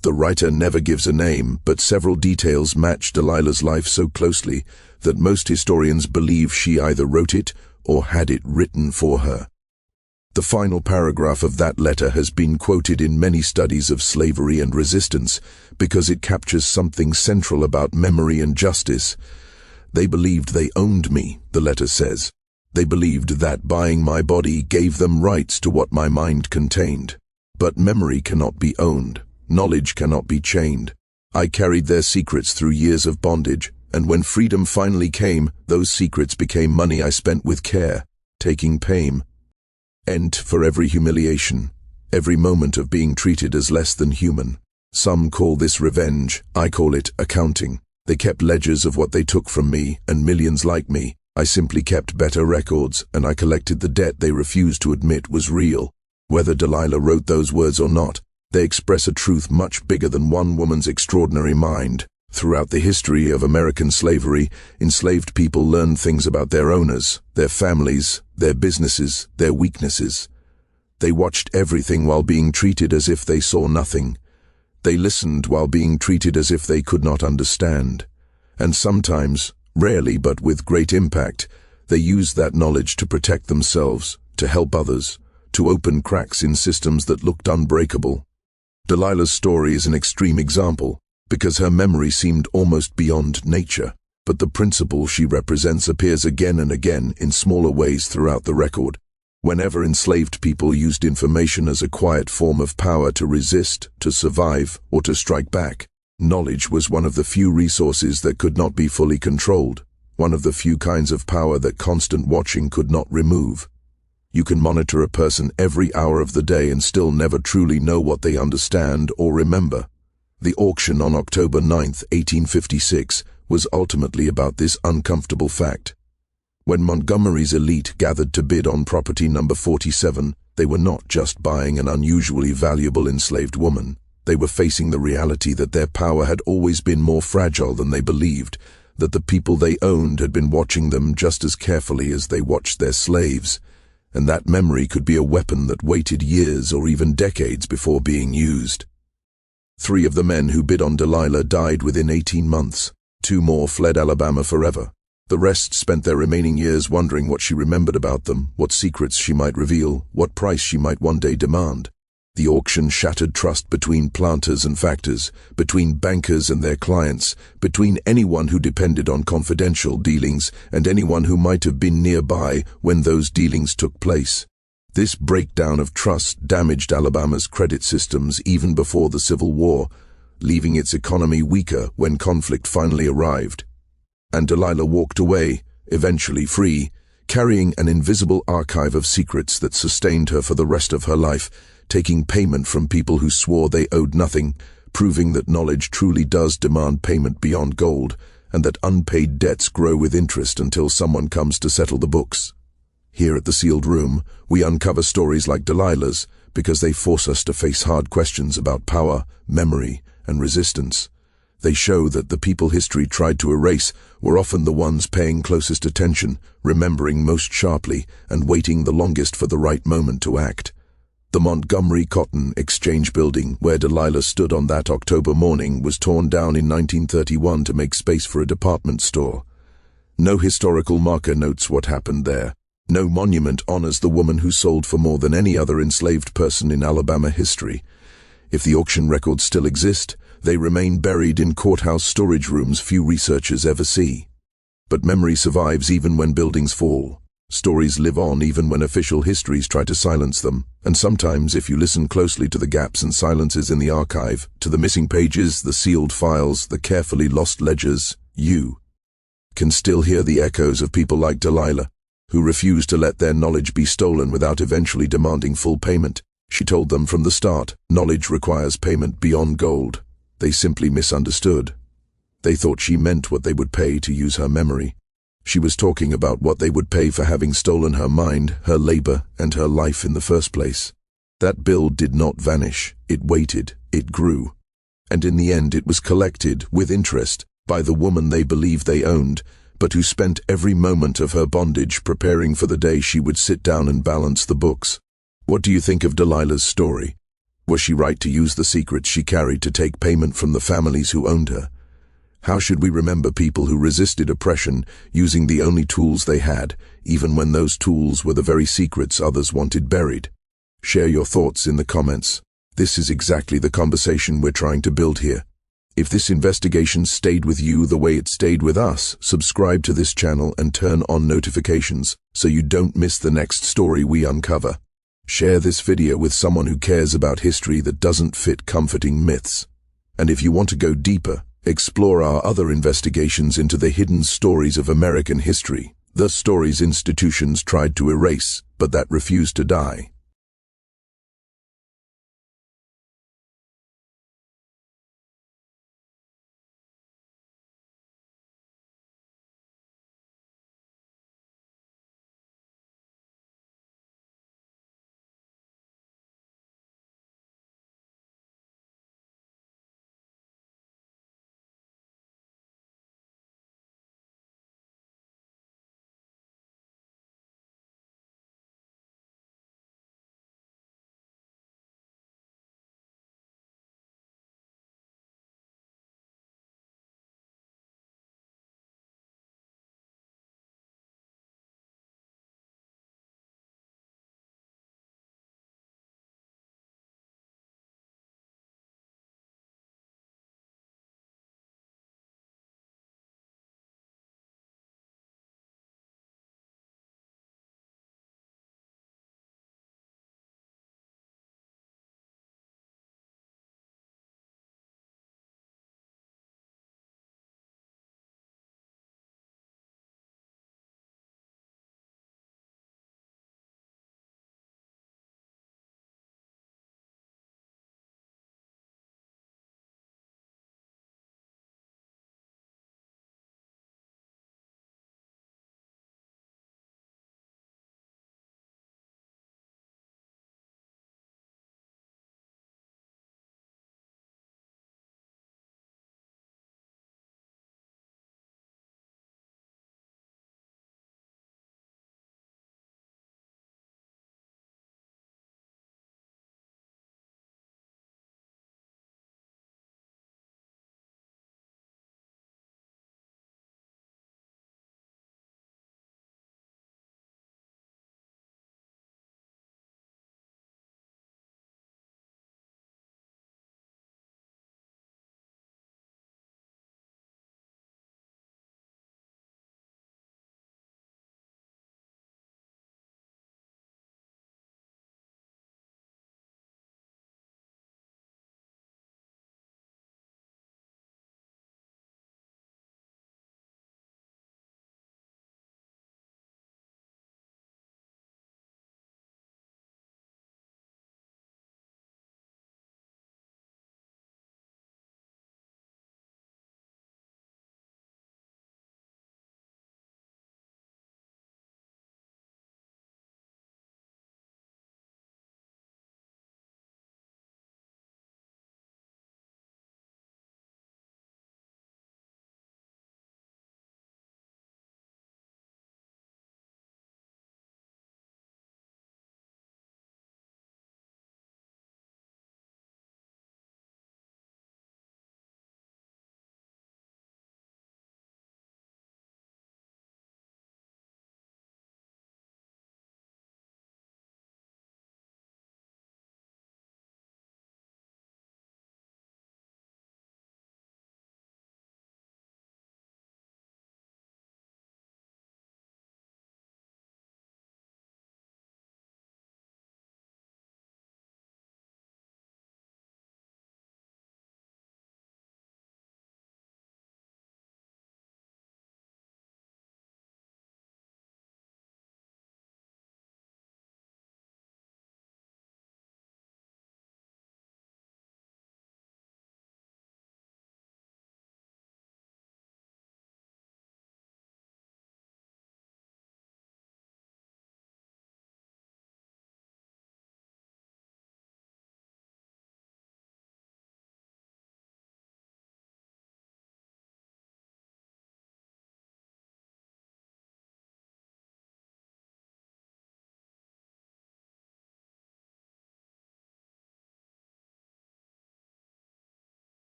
S1: The writer never gives a name, but several details match Delilah's life so closely that most historians believe she either wrote it or had it written for her. The final paragraph of that letter has been quoted in many studies of slavery and resistance because it captures something central about memory and justice. "They believed they owned me," the letter says. "They believed that buying my body gave them rights to what my mind contained. But memory cannot be owned. Knowledge cannot be chained. I carried their secrets through years of bondage, and when freedom finally came, those secrets became money I spent with care, taking pain. And for every humiliation, every moment of being treated as less than human. Some call this revenge, I call it accounting. They kept ledgers of what they took from me, and millions like me. I simply kept better records, and I collected the debt they refused to admit was real." Whether Delilah wrote those words or not, they express a truth much bigger than one woman's extraordinary mind. Throughout the history of American slavery, enslaved people learned things about their owners, their families, their businesses, their weaknesses. They watched everything while being treated as if they saw nothing. They listened while being treated as if they could not understand. And sometimes, rarely but with great impact, they used that knowledge to protect themselves, to help others, to open cracks in systems that looked unbreakable. Delilah's story is an extreme example, because her memory seemed almost beyond nature, but the principle she represents appears again and again in smaller ways throughout the record. Whenever enslaved people used information as a quiet form of power to resist, to survive, or to strike back, knowledge was one of the few resources that could not be fully controlled, one of the few kinds of power that constant watching could not remove. You can monitor a person every hour of the day and still never truly know what they understand or remember. The auction on October 9, 1856, was ultimately about this uncomfortable fact. When Montgomery's elite gathered to bid on property number 47, they were not just buying an unusually valuable enslaved woman. They were facing the reality that their power had always been more fragile than they believed, that the people they owned had been watching them just as carefully as they watched their slaves. and that memory could be a weapon that waited years or even decades before being used. 3 of the men who bid on Delilah died within 18 months. 2 more fled Alabama forever. The rest spent their remaining years wondering what she remembered about them, what secrets she might reveal, what price she might one day demand. The auction shattered trust between planters and factors, between bankers and their clients, between anyone who depended on confidential dealings and anyone who might have been nearby when those dealings took place. This breakdown of trust damaged Alabama's credit systems even before the Civil War, leaving its economy weaker when conflict finally arrived. And Delilah walked away, eventually free, carrying an invisible archive of secrets that sustained her for the rest of her life, taking payment from people who swore they owed nothing, proving that knowledge truly does demand payment beyond gold, and that unpaid debts grow with interest until someone comes to settle the books. Here at the Sealed Room, we uncover stories like Delilah's because they force us to face hard questions about power, memory, and resistance. They show that the people history tried to erase were often the ones paying closest attention, remembering most sharply, and waiting the longest for the right moment to act. The Montgomery Cotton Exchange building, where Delilah stood on that October morning, was torn down in 1931 to make space for a department store. No historical marker notes what happened there. No monument honors the woman who sold for more than any other enslaved person in Alabama history. If the auction records still exist, they remain buried in courthouse storage rooms few researchers ever see. But memory survives even when buildings fall. Stories live on even when official histories try to silence them, and sometimes, if you listen closely to the gaps and silences in the archive, to the missing pages, the sealed files, the carefully lost ledgers, you can still hear the echoes of people like Delilah, who refused to let their knowledge be stolen without eventually demanding full payment. She told them from the start, knowledge requires payment beyond gold. They simply misunderstood. They thought she meant what they would pay to use her memory. She was talking about what they would pay for having stolen her mind, her labor, and her life in the first place. That bill did not vanish. It waited. It grew. And in the end it was collected, with interest, by the woman they believed they owned, but who spent every moment of her bondage preparing for the day she would sit down and balance the books. What do you think of Delilah's story? Was she right to use the secrets she carried to take payment from the families who owned her? How should we remember people who resisted oppression using the only tools they had, even when those tools were the very secrets others wanted buried? Share your thoughts in the comments. This is exactly the conversation we're trying to build here. If this investigation stayed with you the way it stayed with us, subscribe to this channel and turn on notifications so you don't miss the next story we uncover. Share this video with someone who cares about history that doesn't fit comforting myths. And if you want to go deeper, explore our other investigations into the hidden stories of American history, the stories institutions tried to erase, but that refused to die.